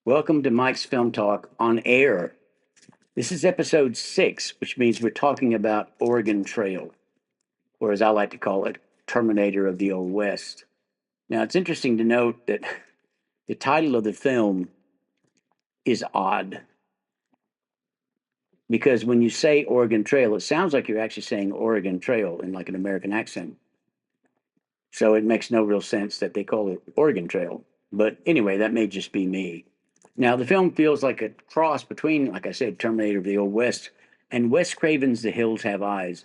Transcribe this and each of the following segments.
Welcome to Mike's Film Talk on air. This is episode 6, which means we're talking about Oregon Trail, or as I like to call it, Terminator of the Old West. Now, it's interesting to note that the title of the film is odd because when you say Oregon Trail, it sounds like you're actually saying Oregon Trail in like an American accent. So it makes no real sense that they call it Oregon Trail. But anyway, that may just be me. Now, the film feels like a cross between, like I said, Terminator of the Old West and Wes Craven's The Hills Have Eyes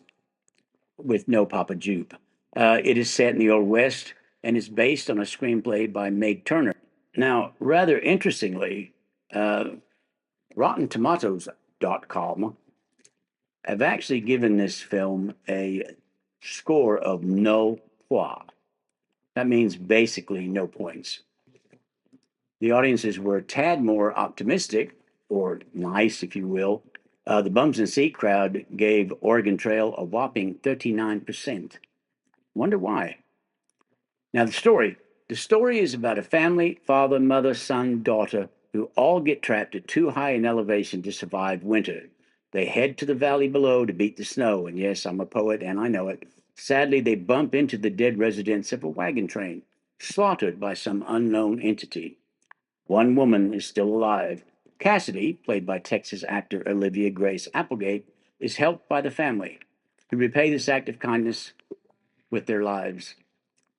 with no Papa Jupe. It is set in the Old West and is based on a screenplay by Meg Turner. Now, rather interestingly, uh, RottenTomatoes.com have actually given this film a score of no pois. That means basically no points. The audiences were a tad more optimistic, or nice, if you will. The Bums and Seat crowd gave Oregon Trail a whopping 39%. Wonder why. Now, the story is about a family, father, mother, son, daughter, who all get trapped at too high an elevation to survive winter. They head to the valley below to beat the snow, and yes, I'm a poet and I know it. Sadly, they bump into the dead residents of a wagon train, slaughtered by some unknown entity. One woman is still alive. Cassidy, played by Texas actor Olivia Grace Applegate, is helped by the family, who repay this act of kindness with their lives.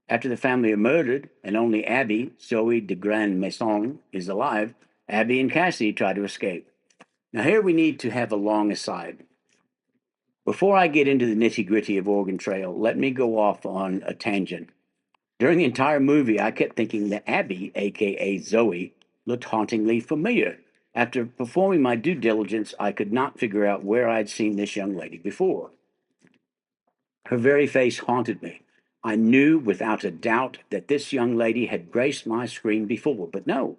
After the family are murdered and only Abby, Zoe de Grand Maison, is alive, Abby and Cassidy try to escape. Now, here we need to have a long aside. Before I get into the nitty gritty of Oregon Trail, let me go off on a tangent. During the entire movie, I kept thinking that Abby, aka Zoe, looked hauntingly familiar. After performing my due diligence, I could not figure out where I'd seen this young lady before. Her very face haunted me. I knew without a doubt that this young lady had graced my screen before, but no,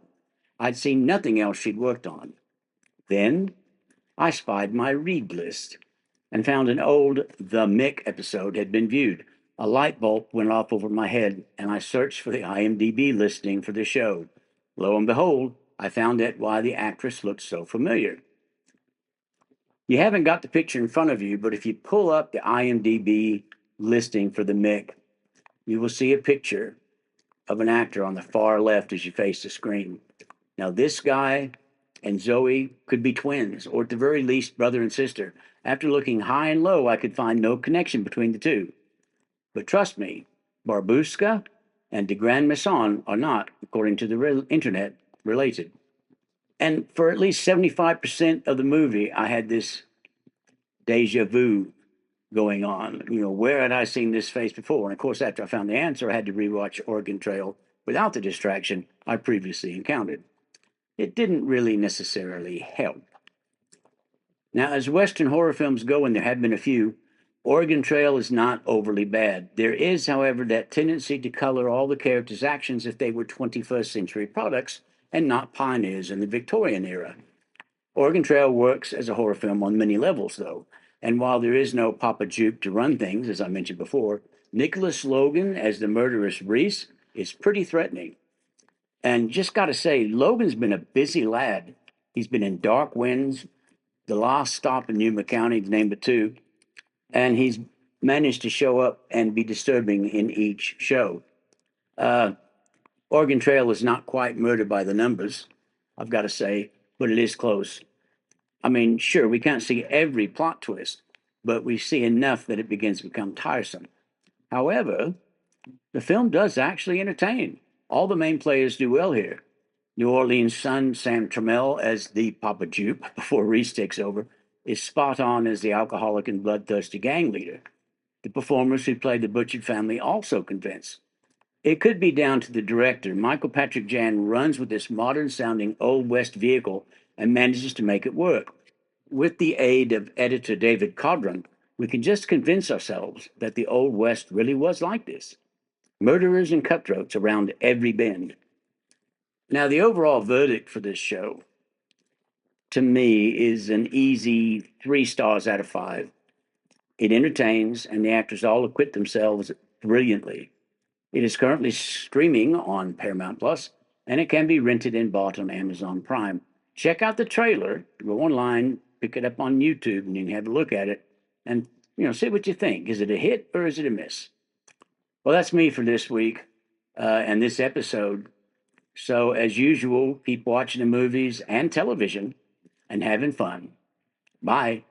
I'd seen nothing else she'd worked on. Then I spied my read list and found an old The Mick episode had been viewed. A light bulb went off over my head, and I searched for the IMDb listing for the show. Lo and behold, I found out why the actress looked so familiar. You haven't got the picture in front of you, but if you pull up the IMDb listing for the Mick, you will see a picture of an actor on the far left as you face the screen. Now, this guy and Zoe could be twins, or at the very least, brother and sister. After looking high and low, I could find no connection between the two. But trust me, Barbuska and de Grand Maison are not, according to the internet, related. And for at least 75% of the movie, I had this deja vu going on. Where had I seen this face before? And of course, after I found the answer, I had to rewatch Oregon Trail without the distraction I previously encountered. It didn't really necessarily help. Now, as Western horror films go, and there have been a few, Oregon Trail is not overly bad. There is, however, that tendency to color all the characters' actions if they were 21st century products and not pioneers in the Victorian era. Oregon Trail works as a horror film on many levels, though, and while there is no Papa Jupe to run things, as I mentioned before, Nicholas Logan as the murderous Reese is pretty threatening. And just got to say, Logan's been a busy lad. He's been in Dark Winds, The Last Stop in Yuma County, to name but two, and he's managed to show up and be disturbing in each show. Uh, Oregon Trail is not quite murder by the numbers, I've got to say, but it is close. I mean, sure, we can't see every plot twist, but we see enough that it begins to become tiresome. However, the film does actually entertain. All the main players do well here. New Orleans' son, Sam Trammell, as the Papa Jupe before Reese takes over, is spot on as the alcoholic and bloodthirsty gang leader. The performers who played the butchered family also convince. It could be down to the director. Michael Patrick Jan runs with this modern sounding Old West vehicle and manages to make it work. With the aid of editor David Codron, we can just convince ourselves that the Old West really was like this. Murderers and cutthroats around every bend. Now, the overall verdict for this show, to me, is an easy 3 stars out of 5. It entertains, and the actors all acquit themselves brilliantly. It is currently streaming on Paramount Plus, and it can be rented and bought on Amazon Prime. Check out the trailer. Go online, pick it up on YouTube, and you can have a look at it, and see what you think. Is it a hit or is it a miss? Well, that's me for this week and this episode. So, as usual, keep watching the movies and television and having fun. Bye.